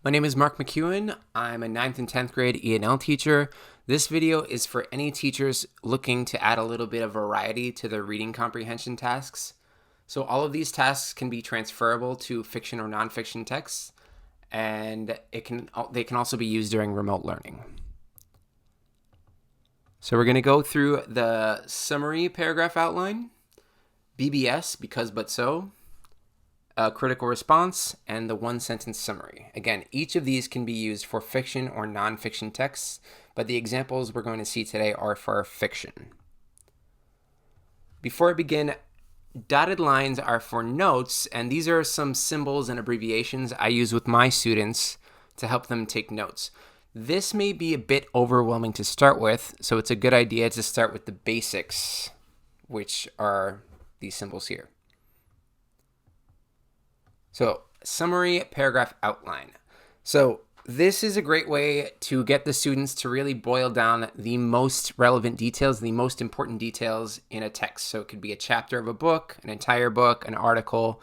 My name is Mark McEwen. I'm a 9th and 10th grade E&L teacher. This video is for any teachers looking to add a little bit of variety to their reading comprehension tasks. So all of these tasks can be transferable to fiction or nonfiction texts, and they can also be used during remote learning. So we're going to go through the summary paragraph outline, BBS, because but so, a critical response, and the one-sentence summary. Again, each of these can be used for fiction or nonfiction texts, but the examples we're going to see today are for fiction. Before I begin, dotted lines are for notes, and these are some symbols and abbreviations I use with my students to help them take notes. This may be a bit overwhelming to start with, so it's a good idea to start with the basics, which are these symbols here. So, summary paragraph outline. So, this is a great way to get the students to really boil down the most relevant details, the most important details in a text. So, it could be a chapter of a book, an entire book, an article.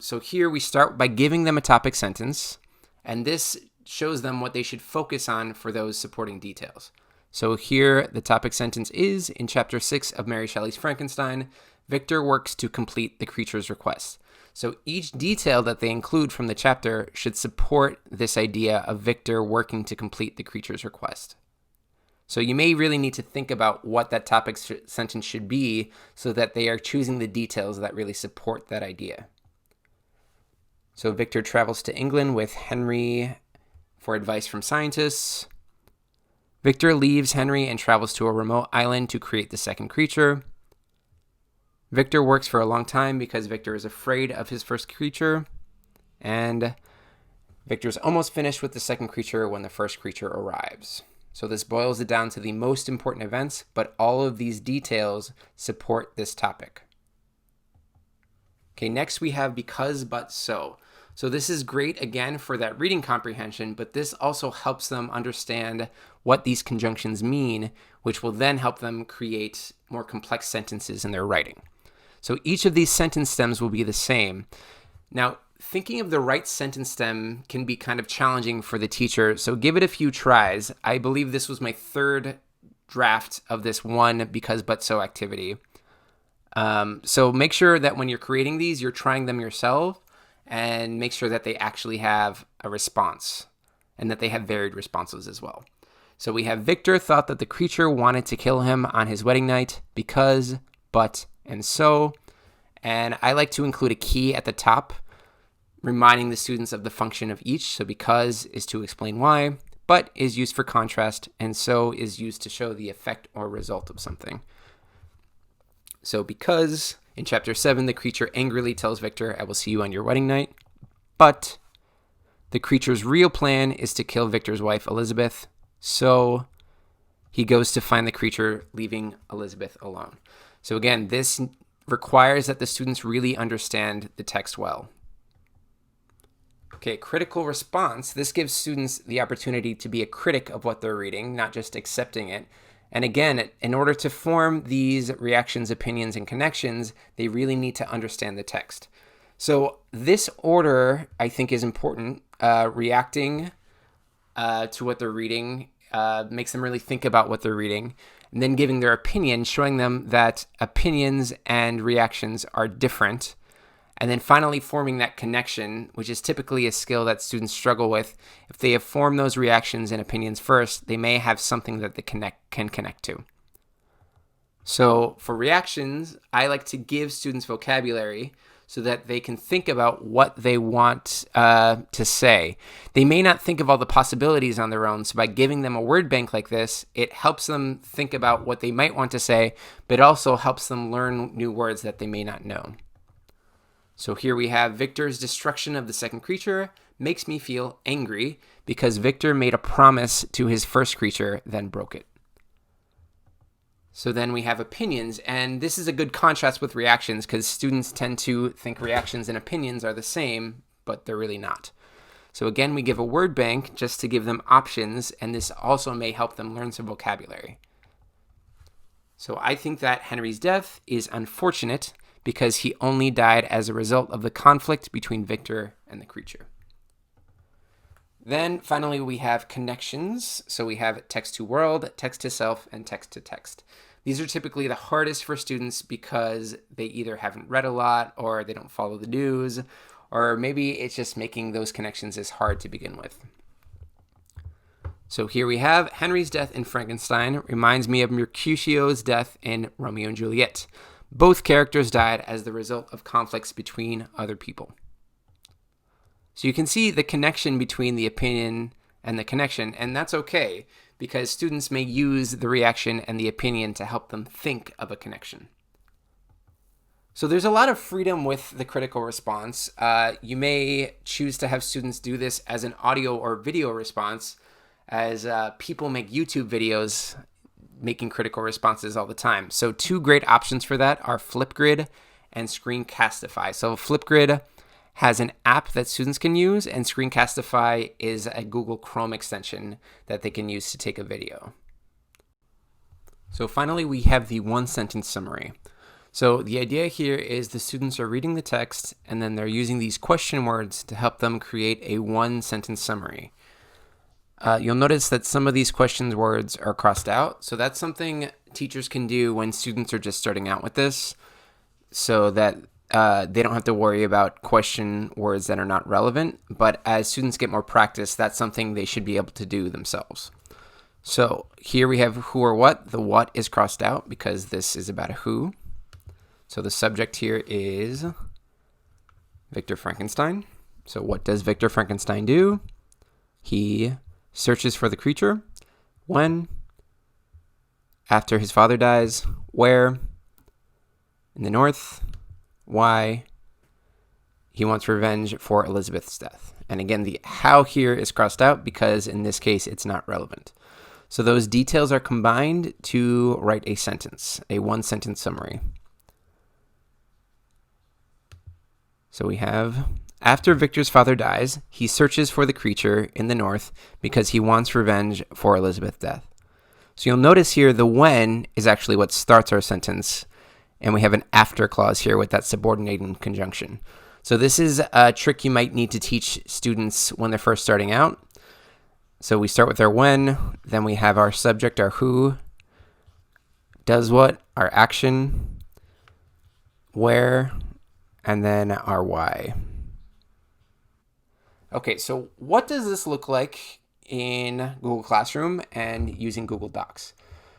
So, here we start by giving them a topic sentence, and this shows them what they should focus on for those supporting details. So, here the topic sentence is, in chapter 6 of Mary Shelley's Frankenstein, Victor works to complete the creature's request. So each detail that they include from the chapter should support this idea of Victor working to complete the creature's request. So you may really need to think about what that topic sentence should be so that they are choosing the details that really support that idea. So Victor travels to England with Henry for advice from scientists. Victor leaves Henry and travels to a remote island to create the second creature. Victor works for a long time because Victor is afraid of his first creature. And Victor's almost finished with the second creature when the first creature arrives. So this boils it down to the most important events, but all of these details support this topic. Okay, next we have because, but, so. So this is great, again, for that reading comprehension, but this also helps them understand what these conjunctions mean, which will then help them create more complex sentences in their writing. So each of these sentence stems will be the same. Now, thinking of the right sentence stem can be kind of challenging for the teacher, so give it a few tries. I believe this was my third draft of this one because but so activity. So make sure that when you're creating these, you're trying them yourself, and make sure that they actually have a response and that they have varied responses as well. So we have Victor thought that the creature wanted to kill him on his wedding night because, but, and so. And I like to include a key at the top, reminding the students of the function of each. So because is to explain why, but is used for contrast, and so is used to show the effect or result of something. So because, in chapter 7, the creature angrily tells Victor, I will see you on your wedding night. But the creature's real plan is to kill Victor's wife, Elizabeth. So he goes to find the creature, leaving Elizabeth alone. So again, this requires that the students really understand the text well. Okay, critical response. This gives students the opportunity to be a critic of what they're reading, not just accepting it. And again, in order to form these reactions, opinions, and connections, they really need to understand the text. So this order, I think, is important. Reacting to what they're reading makes them really think about what they're reading, and then giving their opinion, showing them that opinions and reactions are different, and then finally forming that connection, which is typically a skill that students struggle with. If they have formed those reactions and opinions first, they may have something that they can connect to. So for reactions, I like to give students vocabulary so that they can think about what they want to say. They may not think of all the possibilities on their own, so by giving them a word bank like this, it helps them think about what they might want to say, but also helps them learn new words that they may not know. So here we have Victor's destruction of the second creature makes me feel angry because Victor made a promise to his first creature, then broke it. So then we have opinions, and this is a good contrast with reactions because students tend to think reactions and opinions are the same, but they're really not. So again, we give a word bank just to give them options, and this also may help them learn some vocabulary. So I think that Henry's death is unfortunate because he only died as a result of the conflict between Victor and the creature. Then finally, we have connections. So we have text to world, text to self, and text to text. These are typically the hardest for students because they either haven't read a lot or they don't follow the news, or maybe it's just making those connections is hard to begin with. So here we have Henry's death in Frankenstein reminds me of Mercutio's death in Romeo and Juliet. Both characters died as the result of conflicts between other people. So you can see the connection between the opinion and the connection, and that's okay because students may use the reaction and the opinion to help them think of a connection. So there's a lot of freedom with the critical response. You may choose to have students do this as an audio or video response, as people make YouTube videos making critical responses all the time. So two great options for that are Flipgrid and Screencastify. So Flipgrid has an app that students can use, and Screencastify is a Google Chrome extension that they can use to take a video. So finally, we have the one-sentence summary. So the idea here is the students are reading the text, and then they're using these question words to help them create a one-sentence summary. You'll notice that some of these question words are crossed out. So that's something teachers can do when students are just starting out with this, so that they don't have to worry about question words that are not relevant. But as students get more practice, that's something they should be able to do themselves. So here we have who or what. The what is crossed out because this is about a who. So the subject here is Victor Frankenstein. So what does Victor Frankenstein do? He searches for the creature. When? After his father dies. Where? In the north. Why? He wants revenge for Elizabeth's death. And again, the how here is crossed out because in this case, it's not relevant. So those details are combined to write a sentence, a one-sentence summary. So we have, after Victor's father dies, he searches for the creature in the north because he wants revenge for Elizabeth's death. So you'll notice here the when is actually what starts our sentence, and we have an after clause here with that subordinating conjunction. So this is a trick you might need to teach students when they're first starting out. So we start with our when, then we have our subject, our who, does what, our action, where, and then our why. Okay, so what does this look like in Google Classroom and using Google Docs?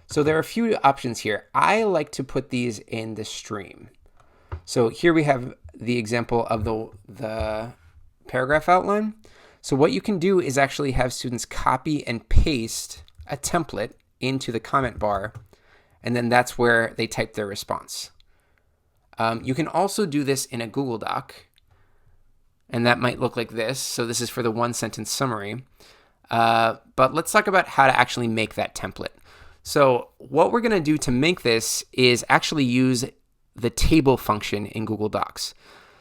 So there are a few options here. I like to put these in the stream. So here we have the example of the paragraph outline. So what you can do is actually have students copy and paste a template into the comment bar, and then that's where they type their response. You can also do this in a Google Doc, and that might look like this. So this is for the one-sentence summary. But let's talk about how to actually make that template. So what we're going to do to make this is actually use the table function in Google Docs.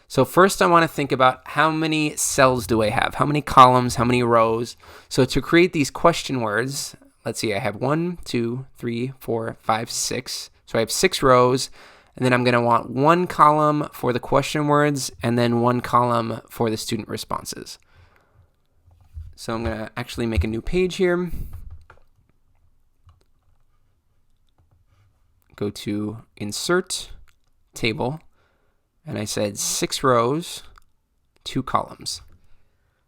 So first I want to think about how many cells do I have? How many columns? How many rows? So to create these question words, let's see, I have 1, 2, 3, 4, 5, 6. So I have 6 rows. And then I'm going to want one column for the question words and then one column for the student responses. So I'm going to actually make a new page here. Go to Insert, Table, and I said 6 rows, 2 columns.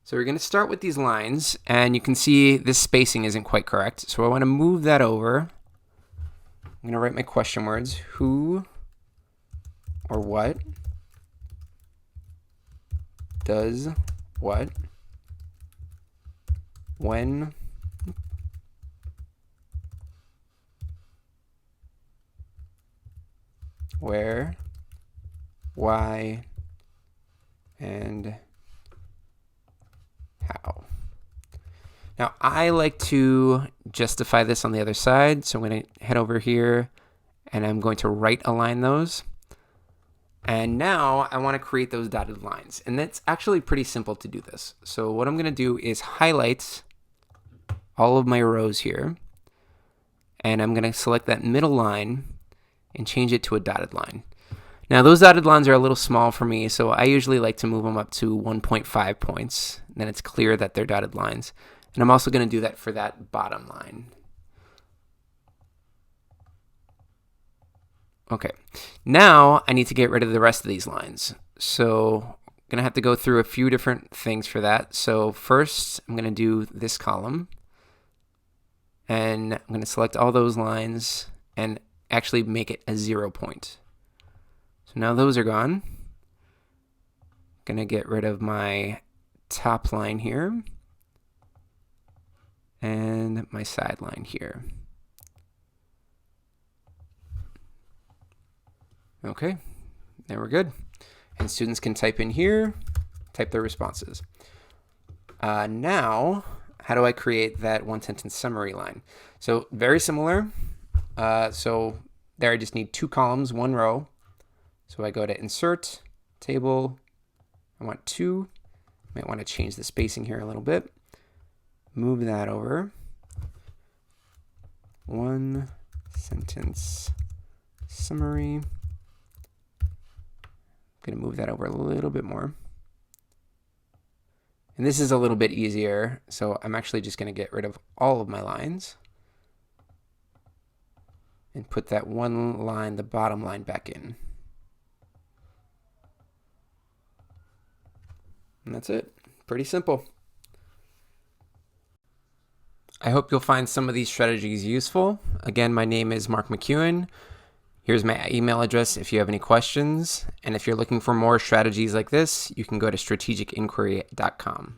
So we're going to start with these lines, and you can see this spacing isn't quite correct. So I want to move that over. I'm going to write my question words. Who or what does what, when, where, why, and how. Now, I like to justify this on the other side, so I'm going to head over here, and I'm going to right align those. And now I want to create those dotted lines. And that's actually pretty simple to do this. So what I'm going to do is highlight all of my rows here. And I'm going to select that middle line and change it to a dotted line. Now those dotted lines are a little small for me, so I usually like to move them up to 1.5 points. Then it's clear that they're dotted lines. And I'm also going to do that for that bottom line. Okay, now I need to get rid of the rest of these lines. So I'm going to have to go through a few different things for that. So first, I'm going to do this column. And I'm going to select all those lines and actually make it a 0 point. So now those are gone. Going to get rid of my top line here and my side line here. Okay, there we're good. And students can type in here, type their responses. Now, how do I create that one sentence summary line? So very similar. So there I just need 2 columns, 1 row. So I go to insert, table, I want 2. Might want to change the spacing here a little bit. Move that over. One sentence summary. I'm going to move that over a little bit more. And this is a little bit easier, so I'm actually just going to get rid of all of my lines and put that one line, the bottom line, back in. And that's it. Pretty simple. I hope you'll find some of these strategies useful. Again, my name is Mark McEwen. Here's my email address if you have any questions. And if you're looking for more strategies like this, you can go to strategicinquiry.com.